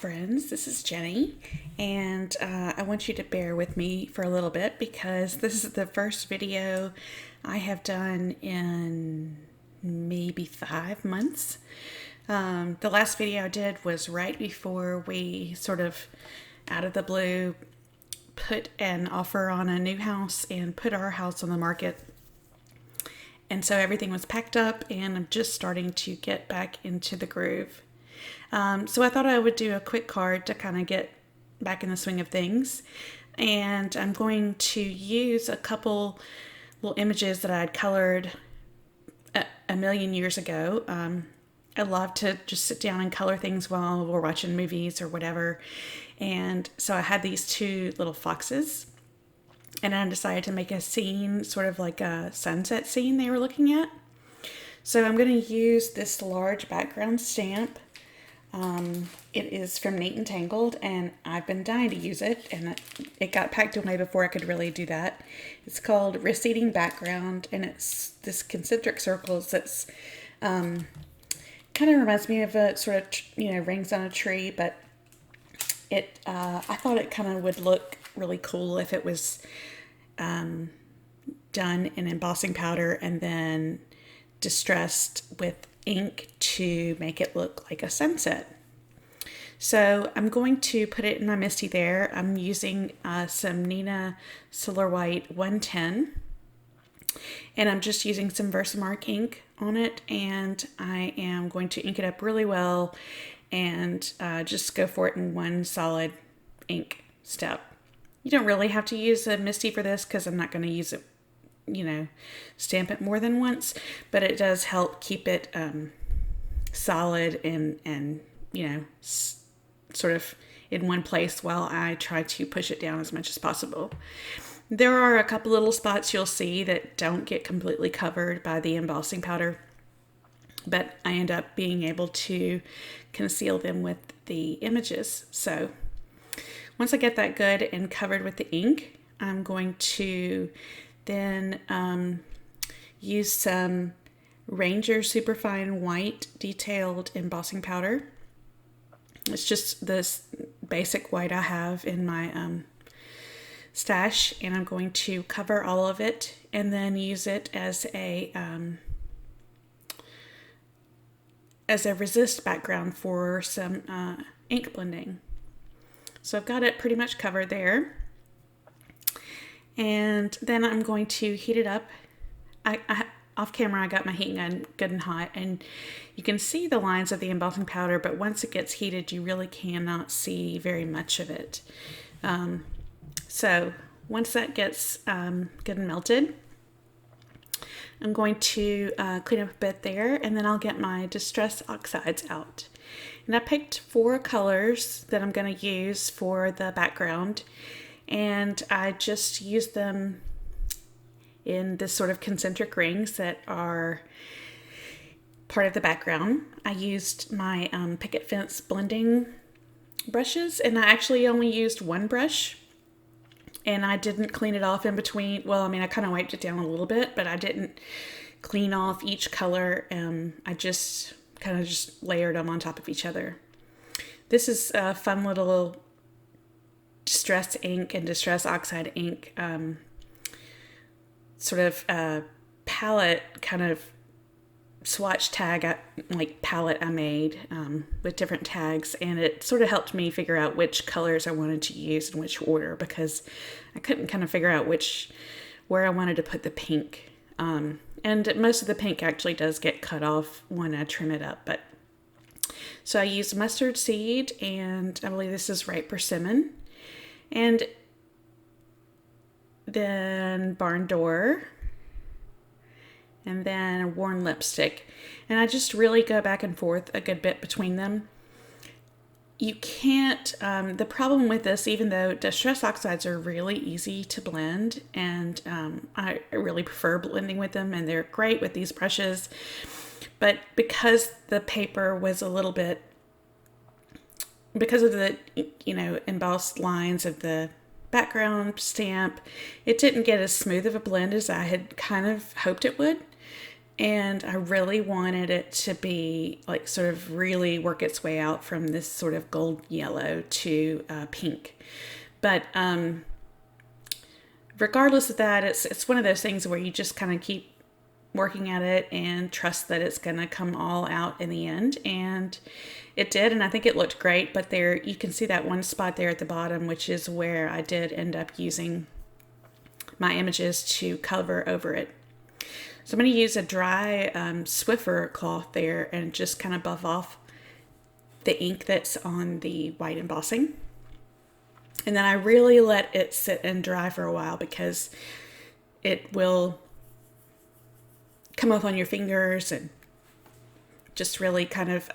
friends, this is Jenny, and I want you to bear with me for a little bit because this is the first video I have done in maybe 5 months. The last video I did was right before we sort of out of the blue put an offer on a new house and put our house on the market. And so everything was packed up and I'm just starting to get back into the groove. So I thought I would do a quick card to kind of get back in the swing of things. And I'm going to use a couple little images that I had colored a million years ago. I love to just sit down and color things while we're watching movies or whatever. And so I had these two little foxes. And I decided to make a scene, sort of like a sunset scene they were looking at. So I'm going to use this large background stamp. It is from Neenah Tangled, and I've been dying to use it, and it got packed away before I could really do that. It's called Receding Background, and it's this concentric circles that's kind of reminds me of a sort of, rings on a tree, but I thought it kind of would look really cool if it was done in embossing powder and then distressed with ink to make it look like a sunset. So I'm going to put it in my MISTI there. I'm using some Neenah Solar White 110, and I'm just using some VersaMark ink on it, and I am going to ink it up really well and just go for it in one solid ink step. You don't really have to use a MISTI for this because I'm not going to use it, stamp it more than once, but it does help keep it solid and sort of in one place while I try to push it down as much as possible. There are a couple little spots you'll see that don't get completely covered by the embossing powder, but I end up being able to conceal them with the images. So once I get that good and covered with the ink, I'm going to then use some Ranger Superfine White Detailed Embossing Powder. It's just this basic white I have in my stash, and I'm going to cover all of it and then use it as a resist background for some ink blending. So I've got it pretty much covered there. And then I'm going to heat it up. Off camera, I got my heat gun good and hot, and you can see the lines of the embossing powder, but once it gets heated, you really cannot see very much of it. So once that gets good and melted, I'm going to clean up a bit there, and then I'll get my Distress Oxides out. And I picked 4 colors that I'm going to use for the background, and I just used them in this sort of concentric rings that are part of the background. I used my picket fence blending brushes, and I actually only used one brush, and I didn't clean it off in between. Well, I kind of wiped it down a little bit, but I didn't clean off each color. I just kind of just layered them on top of each other. This is a fun little distress ink and distress oxide ink sort of palette kind of swatch tag palette I made with different tags, and it sort of helped me figure out which colors I wanted to use in which order, because I couldn't kind of figure out where I wanted to put the pink. And most of the pink actually does get cut off when I trim it up. But so I used mustard seed, and I believe this is ripe persimmon, and then barn door, and then worn lipstick. And I just really go back and forth a good bit between them. You can't, the problem with this, even though Distress Oxides are really easy to blend, and I really prefer blending with them, and they're great with these brushes, but because the paper was a little bit, because of the, embossed lines of the background stamp, it didn't get as smooth of a blend as I had kind of hoped it would. And I really wanted it to be like sort of really work its way out from this sort of gold yellow to pink. But regardless of that, it's one of those things where you just kind of keep working at it and trust that it's going to come all out in the end. And it did, and I think it looked great. But there, you can see that one spot there at the bottom, which is where I did end up using my images to cover over it. So I'm going to use a dry Swiffer cloth there and just kind of buff off the ink that's on the white embossing. And then I really let it sit and dry for a while because it will come up on your fingers and just really kind of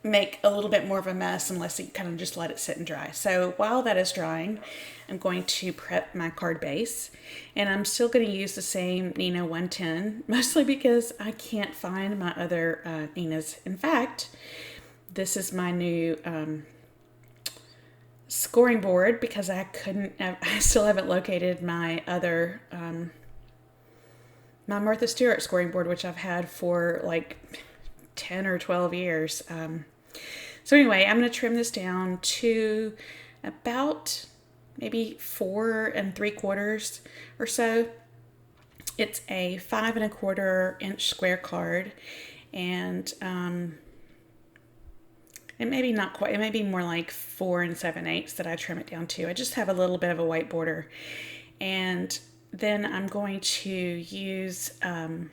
make a little bit more of a mess unless you kind of just let it sit and dry. So while that is drying, I'm going to prep my card base, and I'm still going to use the same Neenah 110, mostly because I can't find my other Neenahs. In fact, this is my new scoring board because I still haven't located my other my Martha Stewart scoring board, which I've had for like 10 or 12 years. So anyway, I'm going to trim this down to about maybe 4 3/4 or so. It's a 5 1/4 inch square card, and it may be not quite, it may be more like 4 7/8 that I trim it down to. I just have a little bit of a white border, and then I'm going to use a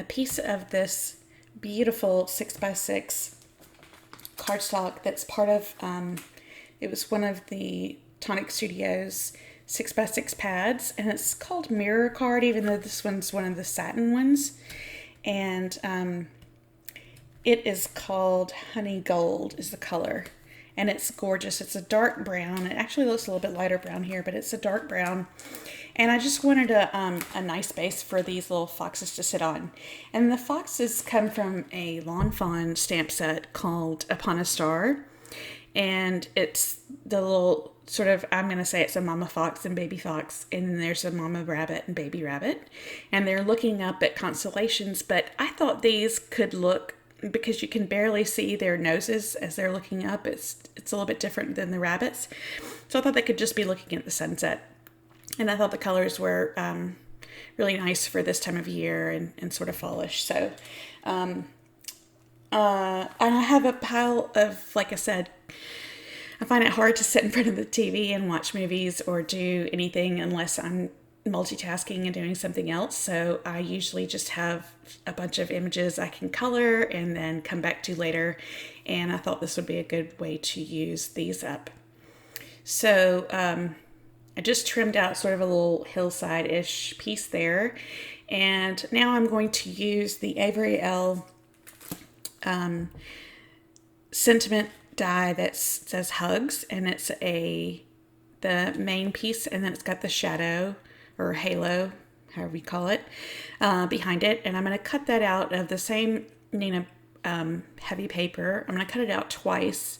piece of this beautiful 6x6 cardstock that's part of, it was one of the Tonic Studios 6x6 pads, and it's called Mirror Card, even though this one's one of the satin ones. And it is called Honey Gold is the color, and it's gorgeous. It's a dark brown. It actually looks a little bit lighter brown here, but it's a dark brown. And I just wanted a nice base for these little foxes to sit on. And the foxes come from a Lawn Fawn stamp set called Upon a Star. And it's the little sort of, I'm going to say it's a mama fox and baby fox. And then there's a mama rabbit and baby rabbit. And they're looking up at constellations. But I thought these could look, because you can barely see their noses as they're looking up. It's a little bit different than the rabbits. So I thought they could just be looking at the sunset. And I thought the colors were really nice for this time of year and sort of fallish. So, and I have a pile of, like I said, I find it hard to sit in front of the TV and watch movies or do anything unless I'm multitasking and doing something else. So I usually just have a bunch of images I can color and then come back to later. And I thought this would be a good way to use these up. So, I just trimmed out sort of a little hillside-ish piece there. And now I'm going to use the Avery Elle sentiment die that says Hugs. And it's the main piece, and then it's got the shadow or halo, however you call it, behind it. And I'm going to cut that out of the same Neenah heavy paper. I'm going to cut it out twice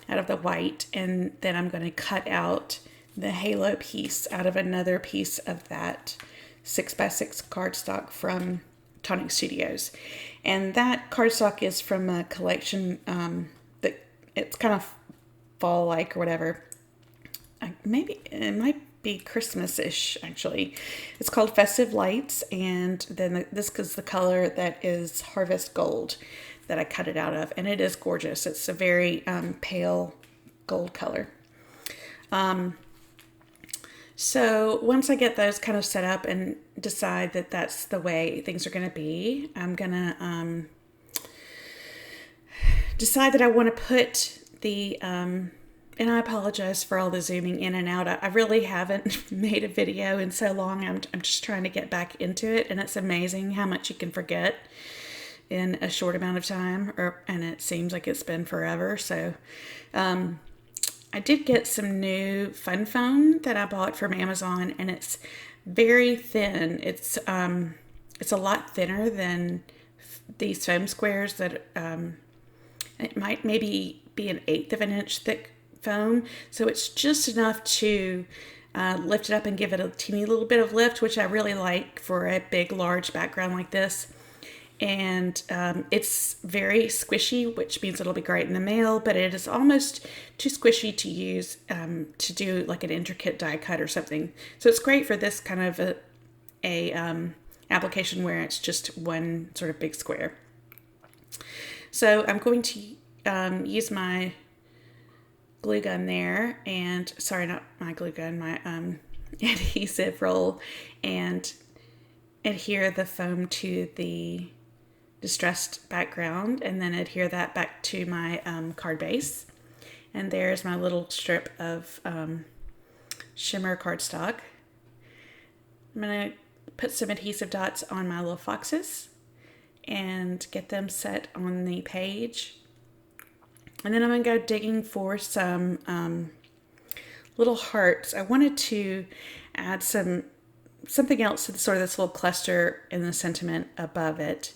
out of the white. And then I'm going to cut out the halo piece out of another piece of that 6x6 cardstock from Tonic Studios. And that cardstock is from a collection that it's kind of fall-like or whatever. Maybe it might be Christmas-ish, actually. It's called Festive Lights, and then this is the color that is Harvest Gold that I cut it out of, and it is gorgeous. It's a very pale gold color. So once I get those kind of set up and decide that that's the way things are going to be, I'm going to decide that I want to put the, and I apologize for all the zooming in and out. I really haven't made a video in so long. I'm just trying to get back into it, and it's amazing how much you can forget in a short amount of time, and it seems like it's been forever. So, I did get some new fun foam that I bought from Amazon, and it's very thin. It's a lot thinner than these foam squares that it might maybe be 1/8 of an inch thick foam. So it's just enough to lift it up and give it a teeny little bit of lift, which I really like for a big, large background like this. And it's very squishy, which means it'll be great in the mail, but it is almost too squishy to use to do like an intricate die cut or something. So it's great for this kind of a application where it's just one sort of big square. So I'm going to use my glue gun there, and sorry, not my glue gun, my adhesive roll, and adhere the foam to the distressed background, and then adhere that back to my card base. And there's my little strip of shimmer cardstock. I'm going to put some adhesive dots on my little foxes and get them set on the page. And then I'm going to go digging for some little hearts. I wanted to add something else to the, sort of this little cluster in the sentiment above it.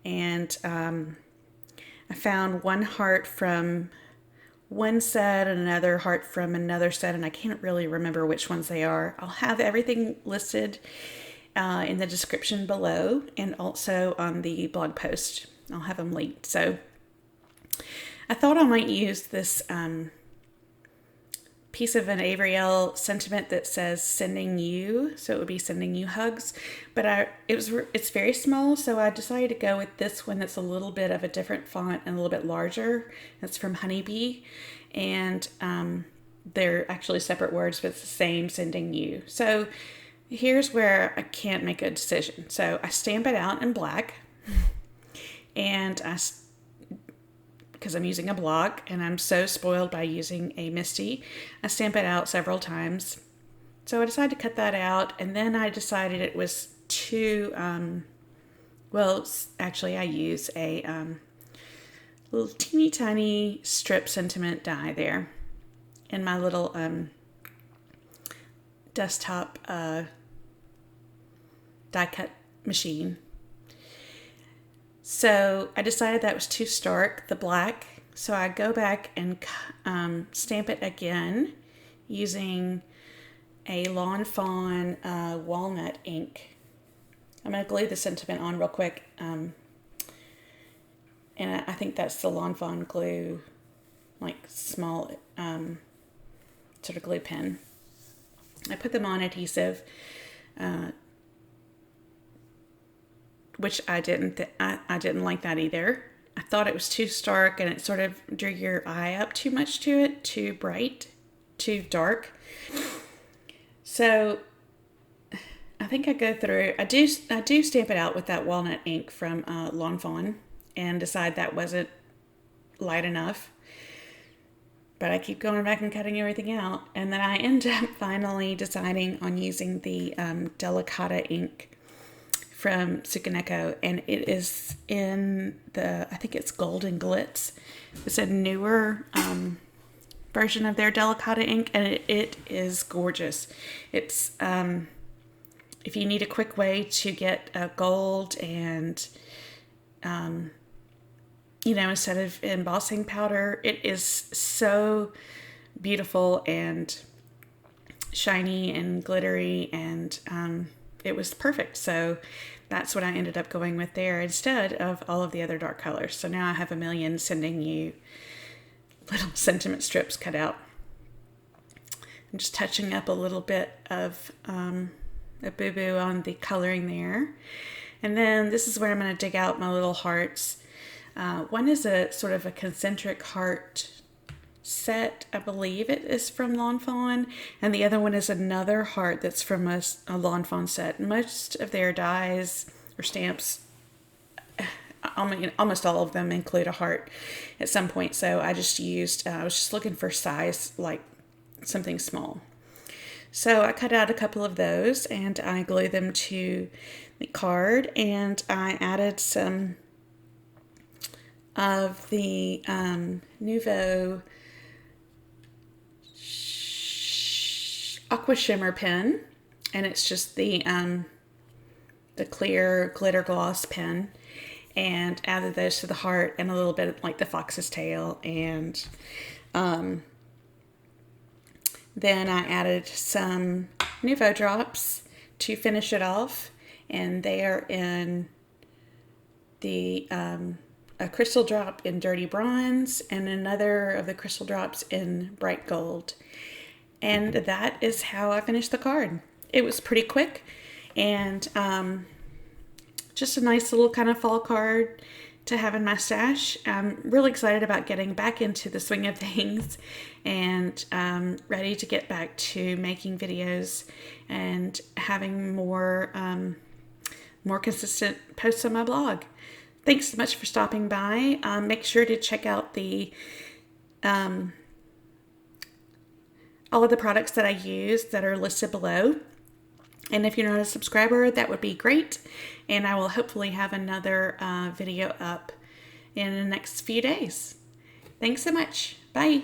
And I found one heart from one set and another heart from another set, and I can't really remember which ones they are. I'll have everything listed in the description below, and also on the blog post. I'll have them linked. So I thought I might use this piece of an Avriel sentiment that says "sending you," so it would be "sending you hugs." But it's very small, so I decided to go with this one that's a little bit of a different font and a little bit larger. It's from Honeybee, and they're actually separate words, but it's the same, "sending you." So here's where I can't make a decision. So I stamp it out in black, and because I'm using a block and I'm so spoiled by using a MISTI, I stamp it out several times. So I decided to cut that out, and then I decided it was too, well, actually I use a little teeny tiny strip sentiment die there in my little desktop die cut machine. So I decided that was too stark, the black. So I go back and stamp it again using a Lawn Fawn walnut ink. I'm going to glue the sentiment on real quick. And I think that's the Lawn Fawn glue, like small sort of glue pen. I put them on adhesive, which I didn't like that either. I thought it was too stark, and it sort of drew your eye up too much to it, too bright, too dark. So I think I go through, I do stamp it out with that walnut ink from Lawn Fawn, and decide that wasn't light enough. But I keep going back and cutting everything out, and then I end up finally deciding on using the Delicata ink from Tsukineko, and it is in the, I think it's Golden Glitz. It's a newer version of their Delicata ink, and it is gorgeous. It's if you need a quick way to get a gold and instead of embossing powder, it is so beautiful and shiny and glittery, and it was perfect. So that's what I ended up going with there instead of all of the other dark colors. So now I have a million sending you little sentiment strips cut out. I'm just touching up a little bit of a boo-boo on the coloring there. And then this is where I'm going to dig out my little hearts. One is a sort of a concentric heart set, I believe it is from Lawn Fawn, and the other one is another heart that's from a Lawn Fawn set. Most of their dies or stamps, almost all of them include a heart at some point, so I just used, I was just looking for size, like something small. So I cut out a couple of those, and I glued them to the card, and I added some of the Nouveau Aqua Shimmer pen, and it's just the clear glitter gloss pen, and added those to the heart and a little bit of, like, the fox's tail, and Then I added some Nouveau drops to finish it off, and they are in the a crystal drop in Dirty Bronze and another of the crystal drops in Bright Gold. And that is how I finished the card. It was pretty quick, and just a nice little kind of fall card to have in my stash. I'm really excited about getting back into the swing of things, and ready to get back to making videos and having more consistent posts on my blog. Thanks so much for stopping by. Make sure to check out the all of the products that I use that are listed below. And if you're not a subscriber, that would be great. And I will hopefully have another video up in the next few days. Thanks so much. Bye.